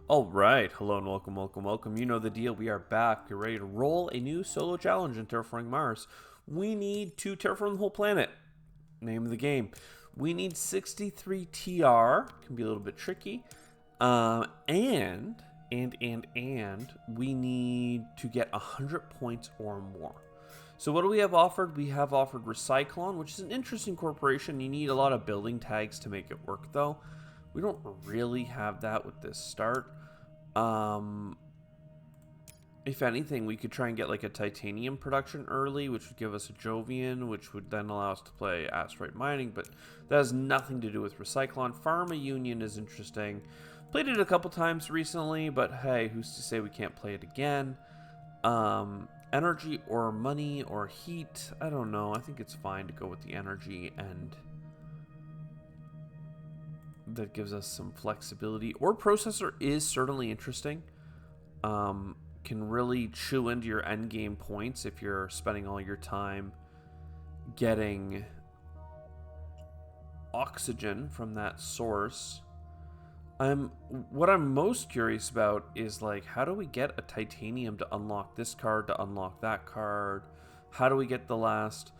All right, hello and welcome, welcome, welcome. You know the deal. We are back. We're ready to roll a new solo challenge in Terraforming Mars. We need to terraform the whole planet. Name of the game. We need 63 TR. Can be a little bit tricky. And we need to get 100 points or more. So what do we have offered? We have offered Recyclon, which is an interesting corporation. You need a lot of building tags to make it work, though. We don't really have that with this start. If anything, we could try and get like a titanium production early, which would give us a Jovian, which would then allow us to play asteroid mining, but that has nothing to do with Recyclon. Pharma Union is interesting. Played it a couple times recently, but hey, who's to say we can't play it again? Energy or money or heat, I don't know. I think it's fine to go with the energy, and that gives us some flexibility. Ore processor is certainly interesting. Can really chew into your end game points if you're spending all your time getting oxygen from that source. What I'm most curious about is, like, how do we get a titanium to unlock this card, to unlock that card? How do we get the last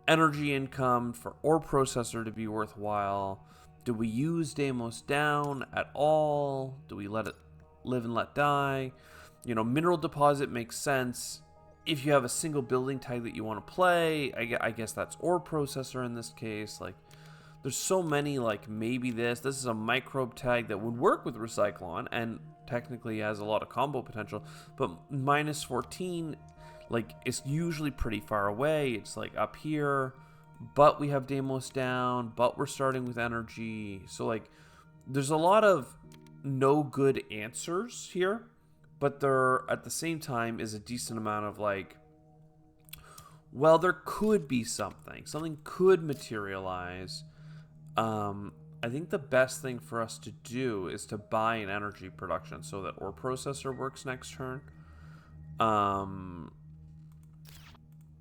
energy income for ore processor to be worthwhile? Do we use Deimos down at all? Do we let it live and let die? You know, mineral deposit makes sense if you have a single building tag that you want to play. I guess that's ore processor in this case. Like, there's so many, like, maybe this is a microbe tag that would work with Recyclon and technically has a lot of combo potential, but minus 14, like, it's usually pretty far away. It's like up here, but we have Deimos down, but we're starting with energy. So, like, there's a lot of no good answers here, but there at the same time is a decent amount of, like, well, there could be something could materialize. I think the best thing for us to do is to buy an energy production so that ore processor works next turn. And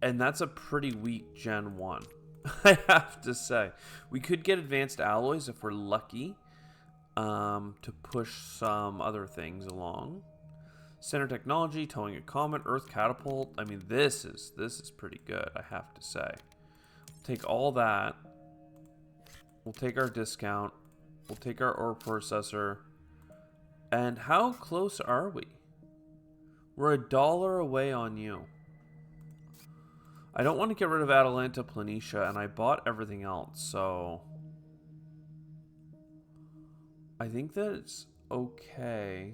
that's a pretty weak Gen 1, I have to say. We could get advanced alloys if we're lucky, to push some other things along. Center technology, towing a comet, earth catapult. I mean, this is pretty good, I have to say. Take all that. We'll take our discount. We'll take our ore processor. And how close are we? We're $1 away on you. I don't want to get rid of Atalanta Planitia, and I bought everything else, so I think that it's okay.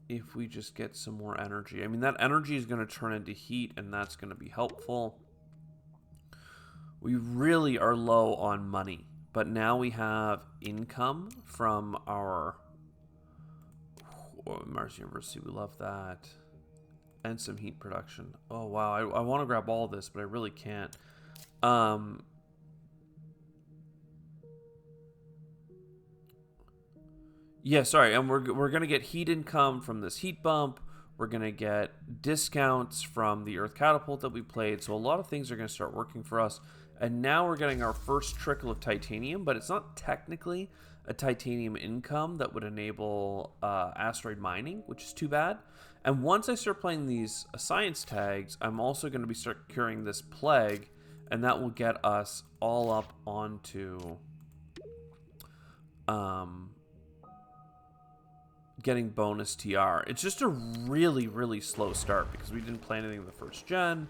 If we just get some more energy. I mean, that energy is going to turn into heat, and that's going to be helpful. We really are low on money, but now we have income from our Mars University. We love that. And some heat production. Oh, wow. I want to grab all this, but I really can't. Yeah, sorry, and we're gonna get heat income from this heat bump. We're gonna get discounts from the Earth Catapult that we played. So a lot of things are gonna start working for us. And now we're getting our first trickle of titanium, but it's not technically a titanium income that would enable asteroid mining, which is too bad. And once I start playing these science tags, I'm also going to be start curing this plague, and that will get us all up onto getting bonus TR. It's just a really, really slow start because we didn't play anything in the first gen.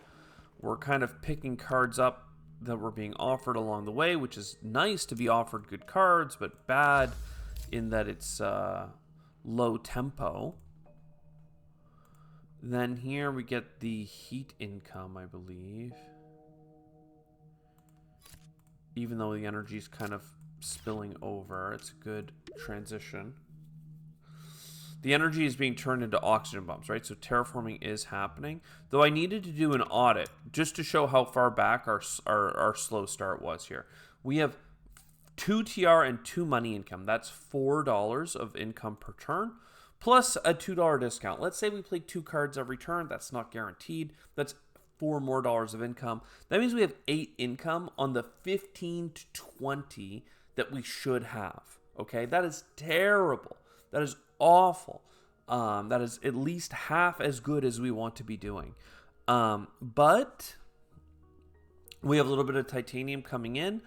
We're kind of picking cards up that were being offered along the way, which is nice to be offered good cards, but bad in that it's low tempo. Then here we get the heat income, I believe. Even though the energy is kind of spilling over, it's a good transition. The energy is being turned into oxygen bumps, right? So terraforming is happening. Though I needed to do an audit just to show how far back our slow start was here. We have 2 TR and 2 money income. That's $4 of income per turn, plus a $2 discount. Let's say we play 2 cards every turn. That's not guaranteed. That's $4 more of income. That means we have 8 income on the 15 to 20 that we should have. Okay, that is terrible. That is awful. That is at least half as good as we want to be doing. But we have a little bit of titanium coming in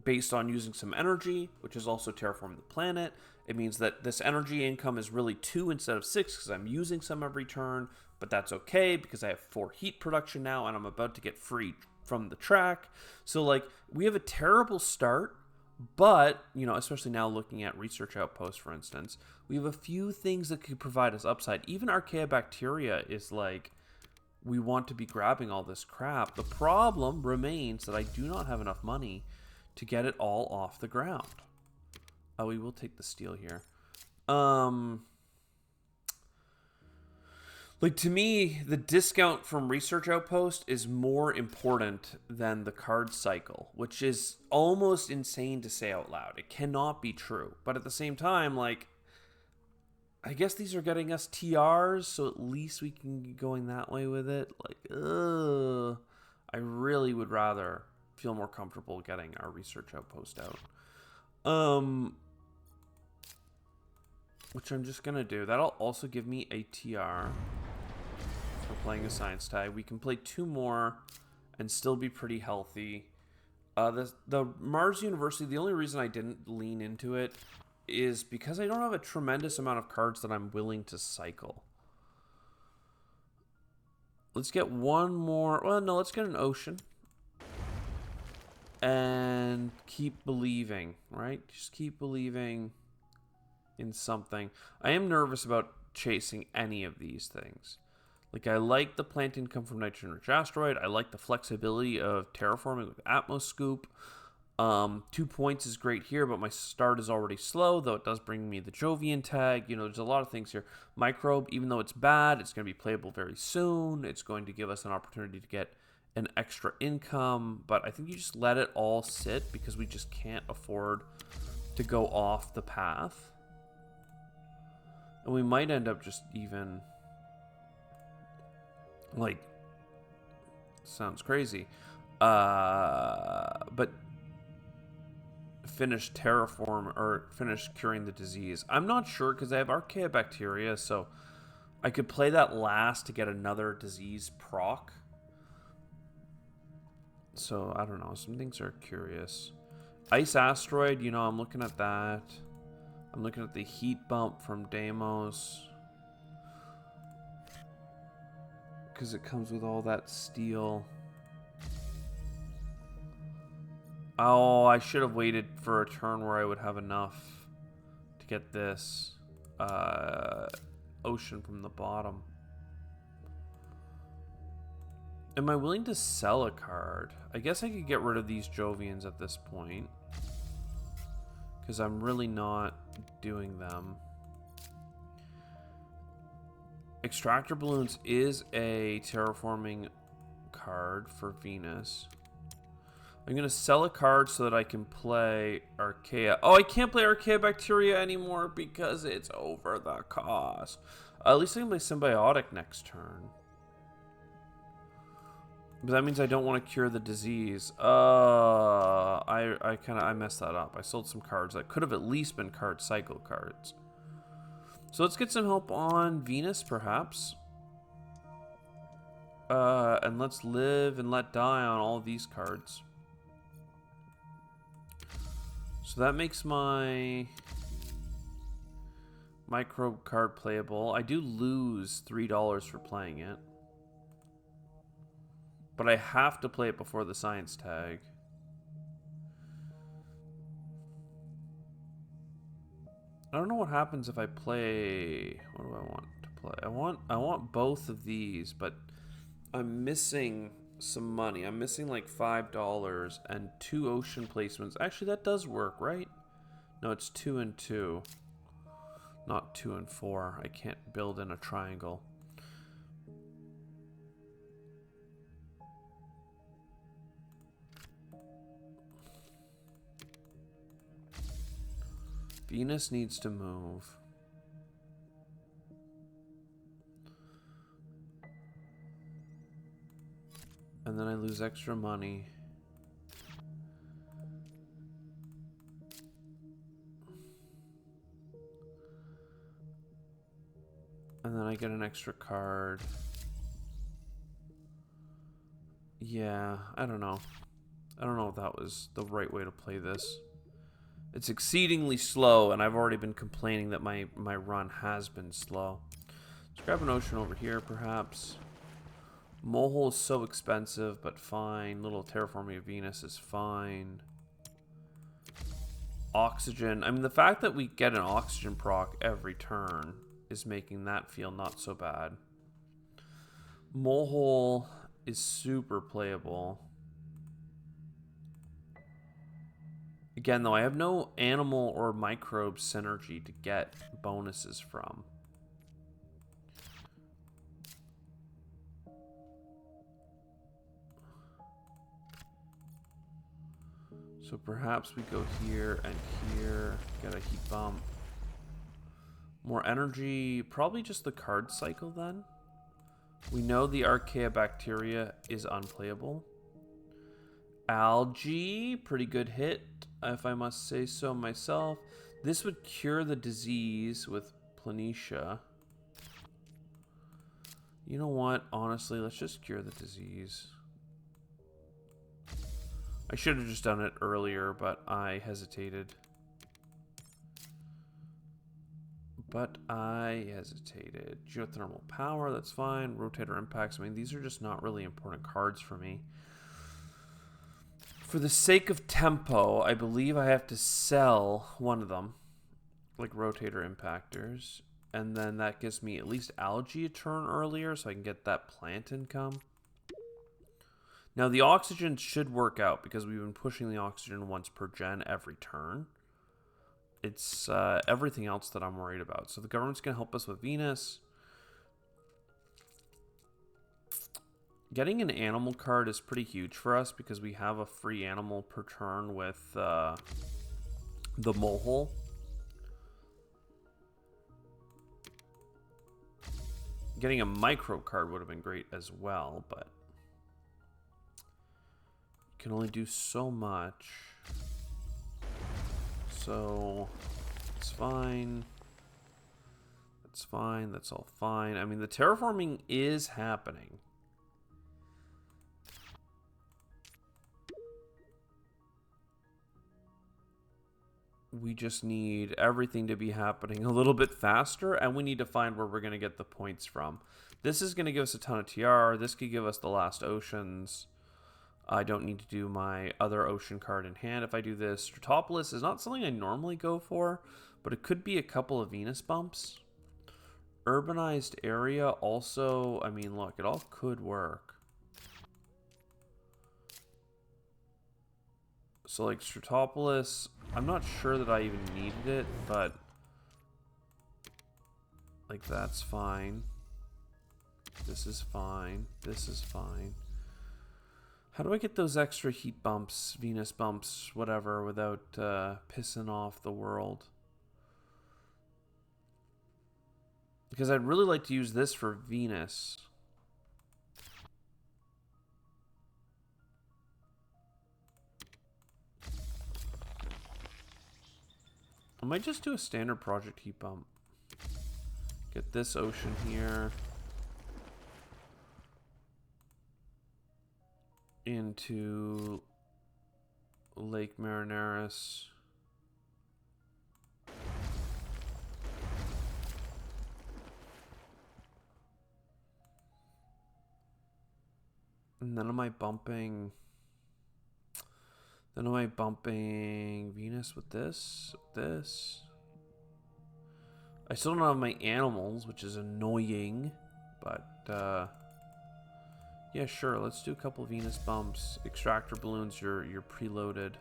based on using some energy, which is also terraforming the planet. It means that this energy income is really 2 instead of 6 because I'm using some every turn, but that's okay because I have 4 heat production now and I'm about to get free from the track. So like we have a terrible start, but you know, especially now looking at research outposts, for instance, we have a few things that could provide us upside. Even Archaeobacteria is like, we want to be grabbing all this crap. The problem remains that I do not have enough money to get it all off the ground. Oh, we will take the steel here. Like, to me, the discount from Research Outpost is more important than the card cycle, which is almost insane to say out loud. It cannot be true. But at the same time, like, I guess these are getting us TRs, so at least we can be going that way with it. Like, I really would rather feel more comfortable getting our Research Outpost out. Which I'm just going to do. That'll also give me a TR for playing a science tag. We can play 2 more and still be pretty healthy. The Mars University, the only reason I didn't lean into it is because I don't have a tremendous amount of cards that I'm willing to cycle. Let's get one more. Well, no, let's get an ocean. And keep believing, right? Just keep believing in something. I am nervous about chasing any of these things. Like, I like the plant income from nitrogen-rich asteroid. I like the flexibility of terraforming with Atmoscoop. 2 points is great here, but my start is already slow, though it does bring me the Jovian tag. You know, there's a lot of things here. Microbe, even though it's bad, it's going to be playable very soon. It's going to give us an opportunity to get an extra income, but I think you just let it all sit because we just can't afford to go off the path. And we might end up just even, like, sounds crazy, but finish terraform or finish curing the disease. I'm not sure because I have Archaeobacteria, so I could play that last to get another disease proc. So I don't know, some things are curious. Ice asteroid, you know, I'm looking at that. I'm looking at the heat bump from Deimos because it comes with all that steel. Oh, I should have waited for a turn where I would have enough to get this ocean from the bottom. Am I willing to sell a card? I guess I could get rid of these Jovians at this point, because I'm really not doing them. Extractor Balloons is a terraforming card for Venus. I'm going to sell a card so that I can play Archaea. Oh, I can't play Archaeobacteria anymore because it's over the cost. At least I can play Symbiotic next turn. But that means I don't want to cure the disease. I messed that up. I sold some cards that could have at least been card cycle cards. So let's get some help on Venus, perhaps. And let's live and let die on all these cards. So that makes my microbe card playable. I do lose $3 for playing it. But I have to play it before the science tag. I don't know what happens if I play... What do I want to play? I want both of these, but I'm missing some money. I'm missing like $5 and 2 ocean placements. Actually, that does work, right? No, it's 2 and 2. Not 2 and 4. I can't build in a triangle. Venus needs to move. And then I lose extra money. I get an extra card. Yeah, I don't know. I don't know if that was the right way to play this. It's exceedingly slow, and I've already been complaining that my run has been slow. Let's grab an ocean over here, perhaps. Molehole is so expensive, but fine. Little Terraforming of Venus is fine. Oxygen. I mean, the fact that we get an oxygen proc every turn is making that feel not so bad. Molehole is super playable. Again, though, I have no animal or microbe synergy to get bonuses from. So perhaps we go here and here, get a heat bump. More energy, probably just the card cycle then. We know the Archaeobacteria is unplayable. Algae, pretty good hit, if I must say so myself. This would cure the disease with Planitia. You know what? Honestly, let's just cure the disease. I should have just done it earlier, but I hesitated. Geothermal power, that's fine. Rotator impacts. I mean, these are just not really important cards for me. For the sake of tempo, I believe I have to sell one of them, like rotator impactors. And then that gives me at least algae a turn earlier, so I can get that plant income. Now, the oxygen should work out because we've been pushing the oxygen once per gen every turn. It's everything else that I'm worried about. So the government's going to help us with Venus. Getting an animal card is pretty huge for us because we have a free animal per turn with the Molehole. Getting a micro card would have been great as well, but you can only do so much. So it's fine. That's fine. That's all fine. I mean, the terraforming is happening. We just need everything to be happening a little bit faster, and we need to find where we're going to get the points from. This is going to give us a ton of TR. This could give us the last oceans. I don't need to do my other ocean card in hand if I do this. Stratopolis is not something I normally go for, but it could be a couple of Venus bumps. Urbanized area also, I mean, look, it all could work. So, like, Stratopolis, I'm not sure that I even needed it, but, like, that's fine. This is fine. This is fine. How do I get those extra heat bumps, Venus bumps, whatever, without pissing off the world? Because I'd really like to use this for Venus. I might just do a standard project heat bump. Get this ocean here. Into Lake Marineris. And then am I bumping Venus with this? This? I still don't have my animals, which is annoying, but yeah, sure. Let's do a couple Venus bumps. Extractor balloons, you're preloaded.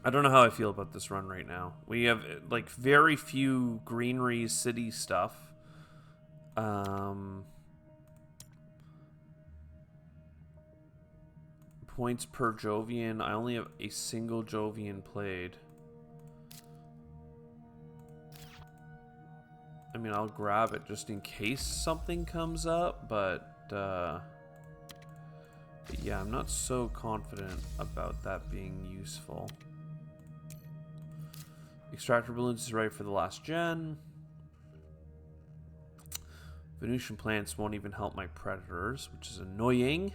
I don't know how I feel about this run right now. We have like very few greenery city stuff. Points per Jovian. I only have a single Jovian played. I mean, I'll grab it just in case something comes up, but yeah, I'm not so confident about that being useful. Extractor balloons is ready for the last gen. Venusian plants won't even help my predators, which is annoying.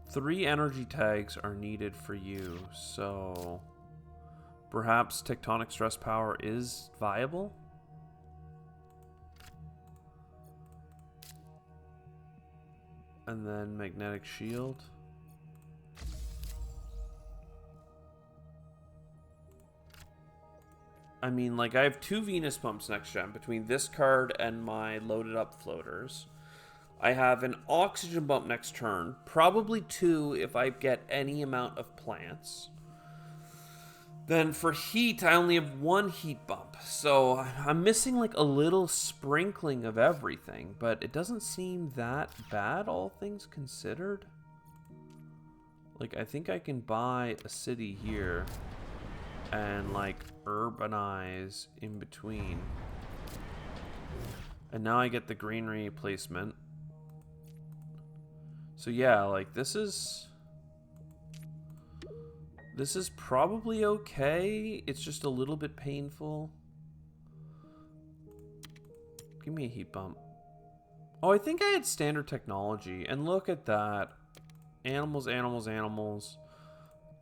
Three energy tags are needed for you, so perhaps tectonic stress power is viable? And then magnetic shield. I mean, like, I have 2 Venus pumps next gen between this card and my loaded up floaters. I have an oxygen bump next turn. Probably 2 if I get any amount of plants. Then for heat, I only have 1 heat bump. So I'm missing like a little sprinkling of everything. But it doesn't seem that bad, all things considered. Like, I think I can buy a city here and like urbanize in between. And now I get the greenery placement. So yeah, like this is probably okay. It's just a little bit painful. Give me a heat bump. Oh, I think I had standard technology. And look at that. Animals, animals, animals.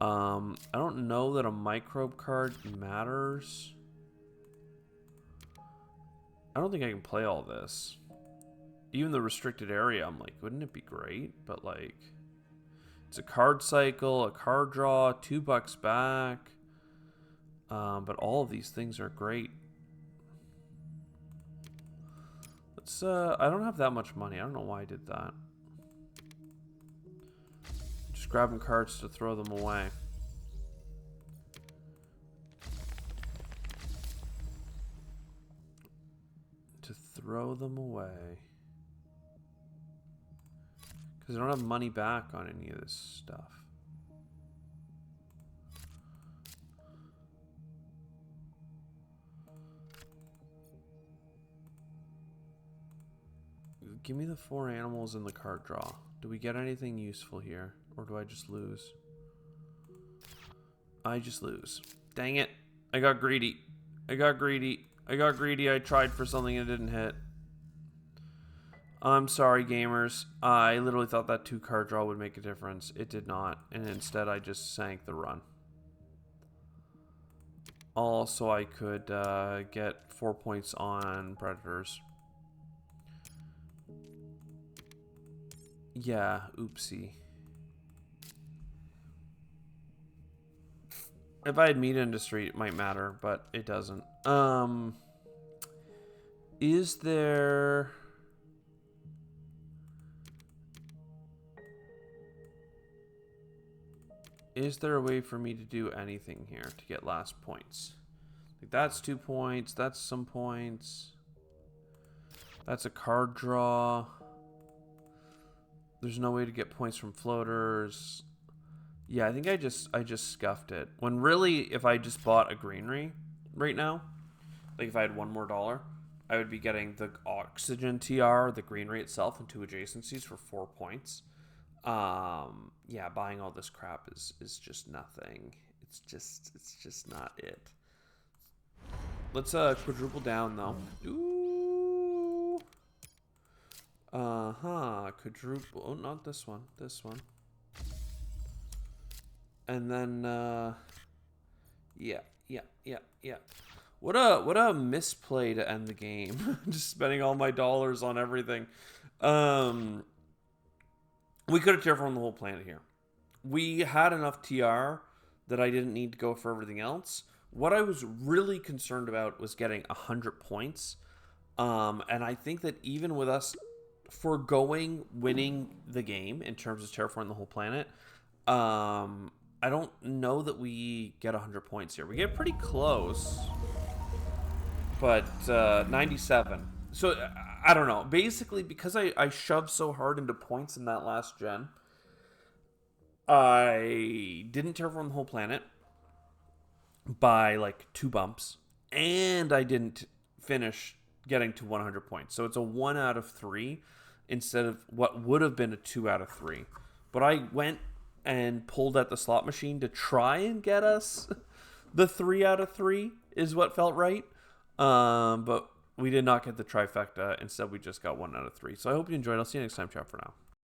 I don't know that a microbe card matters. I don't think I can play all this. Even the restricted area, I'm like, wouldn't it be great? But like, it's a card cycle, a card draw, $2 back. But all of these things are great. Let's, I don't have that much money. I don't know why I did that. Just grabbing cards to throw them away. To throw them away. Because I don't have money back on any of this stuff. Give me the 4 animals in the card draw. Do we get anything useful here? Or do I just lose? I just lose. Dang it. I got greedy. I got greedy. I got greedy. I tried for something and it didn't hit. I'm sorry, gamers. I literally thought that 2 card draw would make a difference. It did not. And instead, I just sank the run. Also, I could get 4 points on predators. Yeah, oopsie. If I had meat industry, it might matter, but it doesn't. Is there... Is there a way for me to do anything here to get last points? Like, that's 2 points. That's some points. That's a card draw. There's no way to get points from floaters. Yeah, I think I just scuffed it. When really, if I just bought a greenery right now, like if I had $1 more, I would be getting the oxygen TR, the greenery itself, and 2 adjacencies for 4 points. Yeah, buying all this crap is just nothing. It's just not it. Let's quadruple down though. Ooh. Quadruple. Oh, not this one. This one. And then yeah. What a misplay to end the game. Just spending all my dollars on everything. We could have terraformed the whole planet here. We had enough TR that I didn't need to go for everything else. What I was really concerned about was getting 100 points. And I think that even with us foregoing winning the game in terms of terraforming the whole planet, I don't know that we get 100 points here. We get pretty close, but 97. So I don't know. Basically, because I shoved so hard into points in that last gen, I didn't terraform the whole planet by like 2 bumps, and I didn't finish getting to 100 points. So it's a 1 out of 3 instead of what would have been a 2 out of 3. But I went and pulled at the slot machine to try and get us the 3 out of 3 is what felt right. But we did not get the trifecta. Instead, we just got 1 out of 3. So I hope you enjoyed. I'll see you next time. Ciao for now.